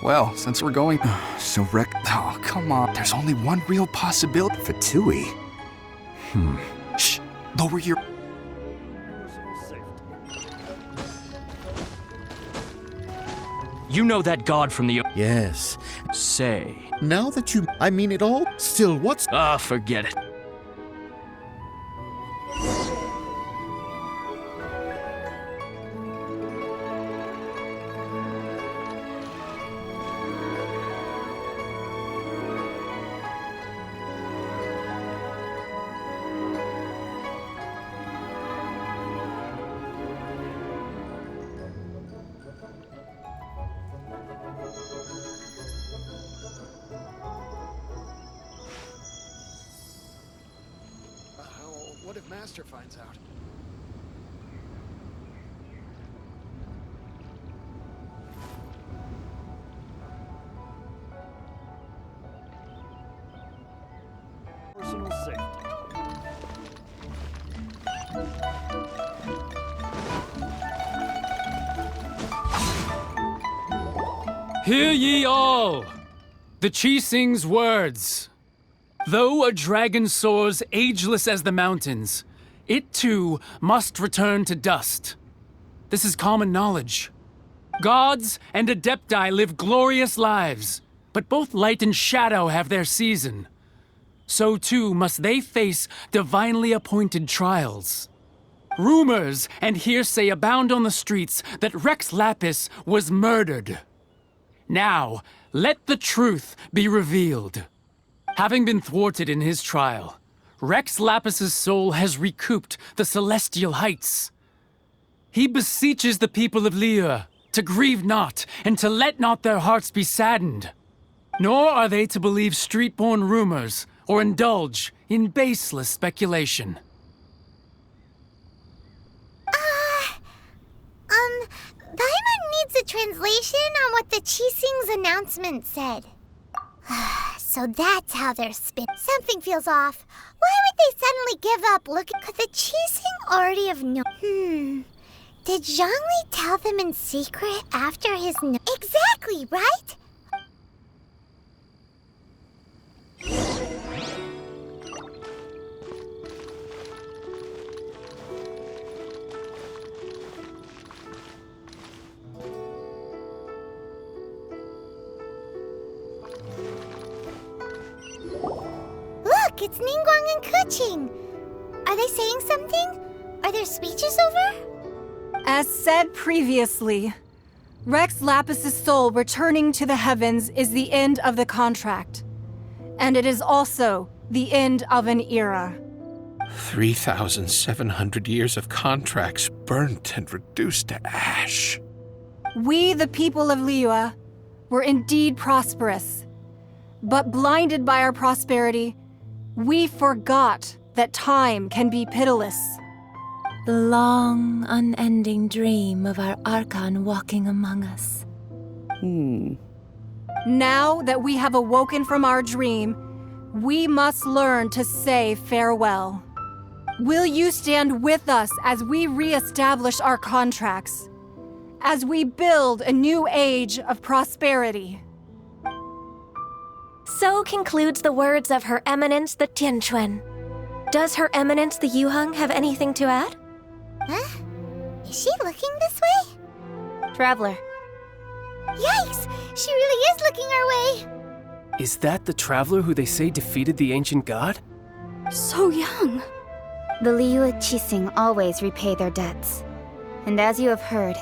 Well, since we're going... So Rex... Oh, come on. There's only one real possibility. Fatui. Shh. Lower your... You know that god from the... Yes. Say. Now that you... I mean it all? Still, what's... Forget it. What if Master finds out? Personal safety. Hear ye all! The Chi sings words. Though a dragon soars ageless as the mountains, it too must return to dust. This is common knowledge. Gods and adepti live glorious lives, but both light and shadow have their season. So too must they face divinely appointed trials. Rumors and hearsay abound on the streets that Rex Lapis was murdered. Now, let the truth be revealed. Having been thwarted in his trial, Rex Lapis's soul has recouped the celestial heights. He beseeches the people of Liyue to grieve not and to let not their hearts be saddened. Nor are they to believe street-born rumors or indulge in baseless speculation. Paimon needs a translation on what the Chi-Sing's announcement said. So that's how they're spit. Something feels off. Why would they suddenly give up looking? Could the Chi-Sing already have known? Did Zhongli tell them in secret after his Exactly, right? Look, it's Ningguang and Keqing. Are they saying something? Are their speeches over? As said previously, Rex Lapis's soul returning to the heavens is the end of the contract. And it is also the end of an era. 3,700 years of contracts burnt and reduced to ash. We, the people of Liyue, were indeed prosperous. But blinded by our prosperity, we forgot that time can be pitiless. The long, unending dream of our Archon walking among us. Now that we have awoken from our dream, we must learn to say farewell. Will you stand with us as we re-establish our contracts? As we build a new age of prosperity? So concludes the words of Her Eminence the Tianquan. Does Her Eminence the Yuheng have anything to add? Huh? Is she looking this way? Traveler. Yikes! She really is looking our way! Is that the traveler who they say defeated the ancient god? So young. The Liyue Chi-Sing always repay their debts. And as you have heard,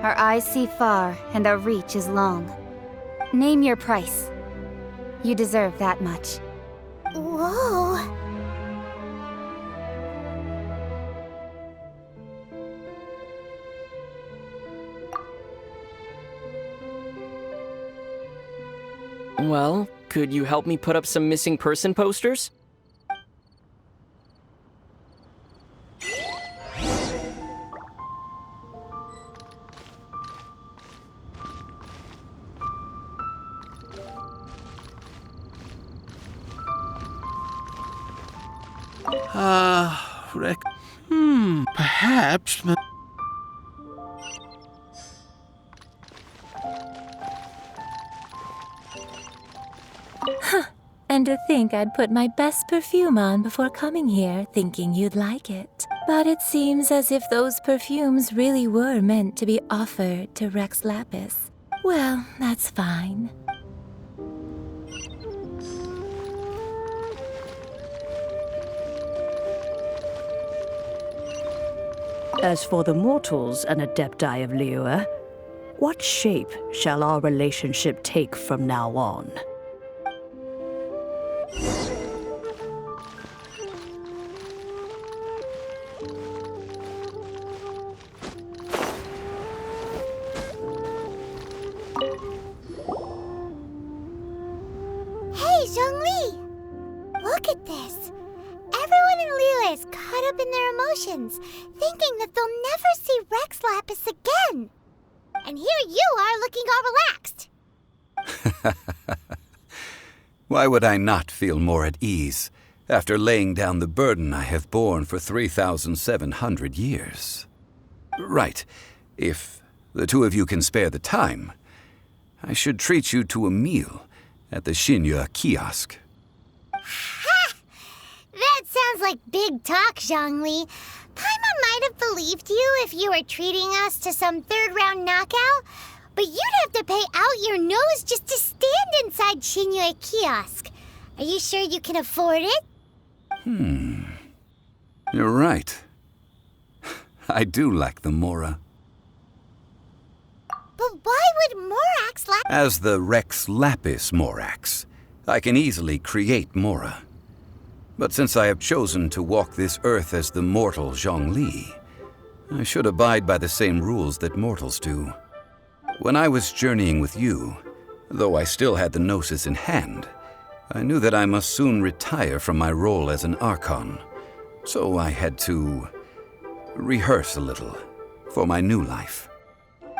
our eyes see far and our reach is long. Name your price. You deserve that much. Whoa! Well, could you help me put up some missing person posters? Rick. Perhaps. And to think I'd put my best perfume on before coming here, thinking you'd like it. But it seems as if those perfumes really were meant to be offered to Rex Lapis. Well, that's fine. As for the mortals and Adepti of Liyue, what shape shall our relationship take from now on? Hey, Zhongli! Look at this. Everyone in Liyue is caught up in their emotions, thinking that they'll never see Rex Lapis again. And here you are looking all relaxed. Why would I not feel more at ease after laying down the burden I have borne for 3,700 years? Right. If the two of you can spare the time, I should treat you to a meal at the Xinyue kiosk. Ha! That sounds like big talk, Zhongli. Paimon might have believed you if you were treating us to some third-round knockout, but you'd have to pay out your nose just to stand inside Xinyue kiosk. Are you sure you can afford it? You're right. I do lack the Mora. But why would Morax lack... As the Rex Lapis Morax, I can easily create Mora. But since I have chosen to walk this earth as the mortal Zhongli, I should abide by the same rules that mortals do. When I was journeying with you, though I still had the Gnosis in hand, I knew that I must soon retire from my role as an Archon, so I had to rehearse a little for my new life.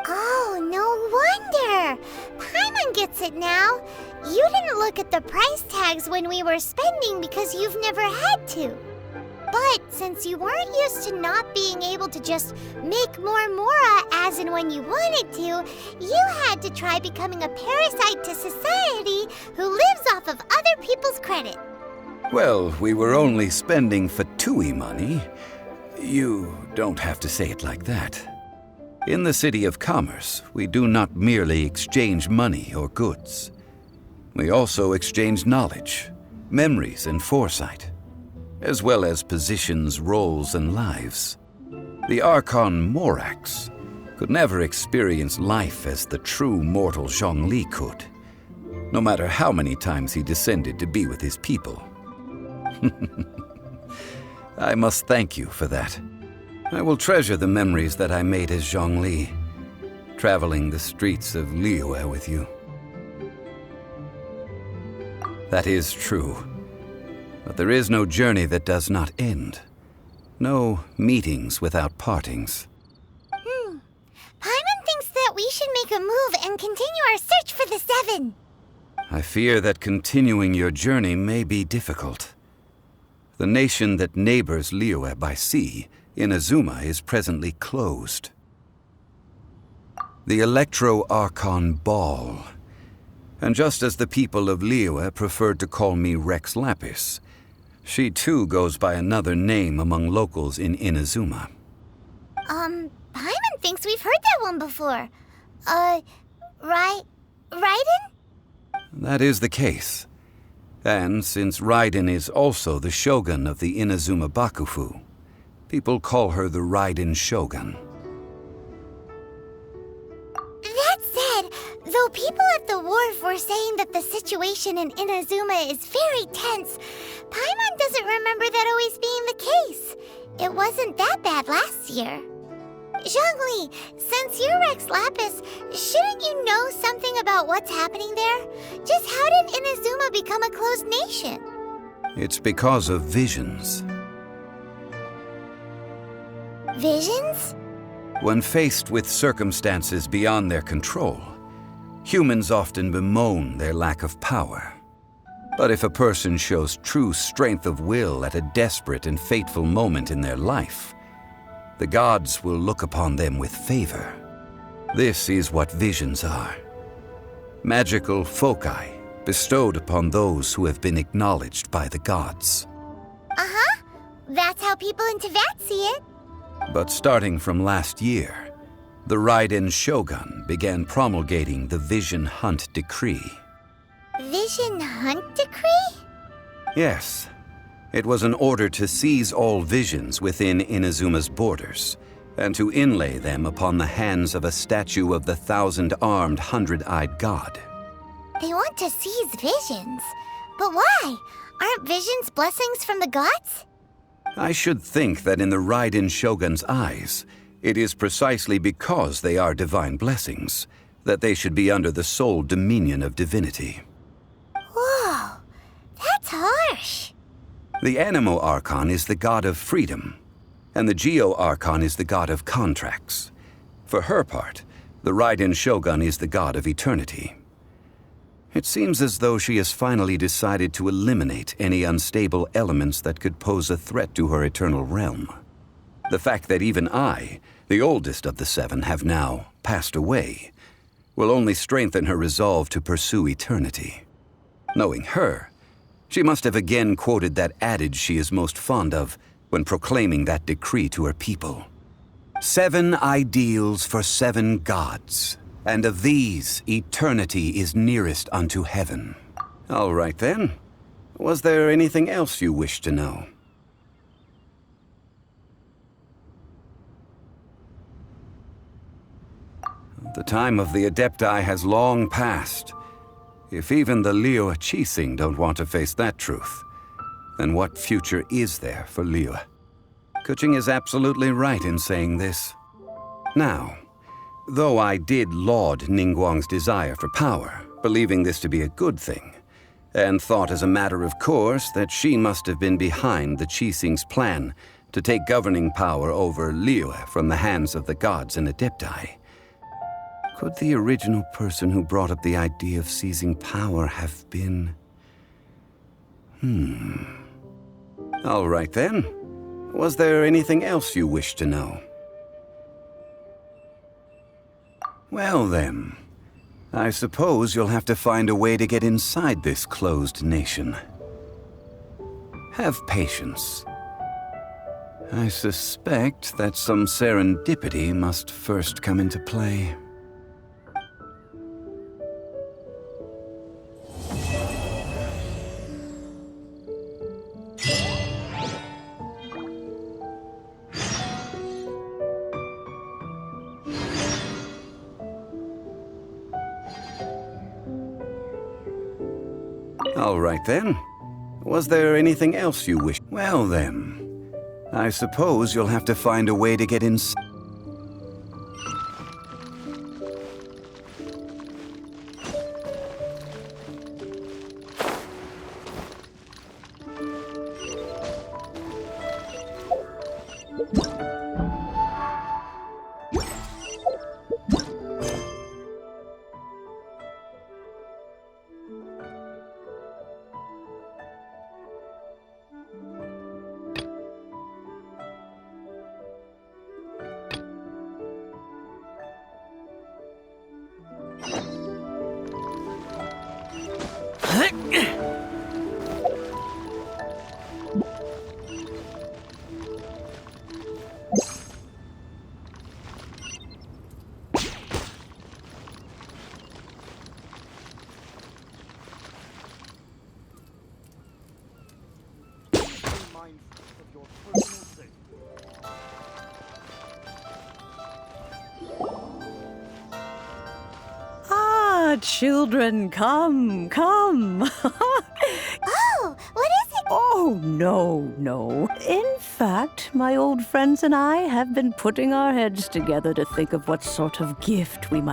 Oh, no wonder! Paimon gets it now. You didn't look at the price tags when we were spending because you've never had to. But since you weren't used to not being able to just make more Mora as and when you wanted to, you had to try becoming a parasite to society who lives off of other people's credit. Well, we were only spending Fatui money. You don't have to say it like that. In the City of Commerce, we do not merely exchange money or goods. We also exchange knowledge, memories, and foresight, as well as positions, roles, and lives. The Archon Morax could never experience life as the true mortal Zhongli could, no matter how many times he descended to be with his people. I must thank you for that. I will treasure the memories that I made as Zhongli, traveling the streets of Liyue with you. That is true. But there is no journey that does not end. No meetings without partings. Paimon thinks that we should make a move and continue our search for the Seven. I fear that continuing your journey may be difficult. The nation that neighbors Liyue by sea, Inazuma, is presently closed. The Electro-Archon Ball. And just as the people of Liyue preferred to call me Rex Lapis, she too goes by another name among locals in Inazuma. Paimon thinks we've heard that one before. Raiden? That is the case. And since Raiden is also the shogun of the Inazuma Bakufu, people call her the Raiden Shogun. That said, though people at the wharf were saying that the situation in Inazuma is very tense, Paimon doesn't remember that always being the case. It wasn't that bad last year. Zhongli, since you're Rex Lapis, shouldn't you know something about what's happening there? Just how did Inazuma become a closed nation? It's because of visions. Visions? When faced with circumstances beyond their control, humans often bemoan their lack of power. But if a person shows true strength of will at a desperate and fateful moment in their life, the gods will look upon them with favor. This is what visions are. Magical foci bestowed upon those who have been acknowledged by the gods. Uh-huh. That's how people in Teyvat see it. But starting from last year, the Raiden Shogun began promulgating the Vision Hunt Decree. Vision Hunt Decree? Yes. It was an order to seize all visions within Inazuma's borders, and to inlay them upon the hands of a statue of the 1,000-armed, 100-eyed god. They want to seize visions. But why? Aren't visions blessings from the gods? I should think that in the Raiden Shogun's eyes, it is precisely because they are divine blessings that they should be under the sole dominion of divinity. Whoa, that's harsh. The Anemo Archon is the god of freedom, and the Geo Archon is the god of contracts. For her part, the Raiden Shogun is the god of eternity. It seems as though she has finally decided to eliminate any unstable elements that could pose a threat to her eternal realm. The fact that even I, the oldest of the 7, have now passed away, will only strengthen her resolve to pursue eternity. Knowing her, she must have again quoted that adage she is most fond of when proclaiming that decree to her people. 7 ideals for 7 gods, and of these, eternity is nearest unto heaven. All right then. Was there anything else you wished to know? The time of the Adepti has long passed. If even the Liyue Qixing don't want to face that truth, then what future is there for Liyue? Keqing is absolutely right in saying this. Now, though I did laud Ningguang's desire for power, believing this to be a good thing, and thought as a matter of course that she must have been behind the Qixing's plan to take governing power over Liyue from the hands of the gods and Adepti, could the original person who brought up the idea of seizing power have been... All right then. Was there anything else you wished to know? Well then, I suppose you'll have to find a way to get inside this closed nation. Have patience. I suspect that some serendipity must first come into play. All right then. Was there anything else you wished? Well then, I suppose you'll have to find a way to get inside. Children, come, come. Oh, what is it? Oh, no. In fact, my old friends and I have been putting our heads together to think of what sort of gift we might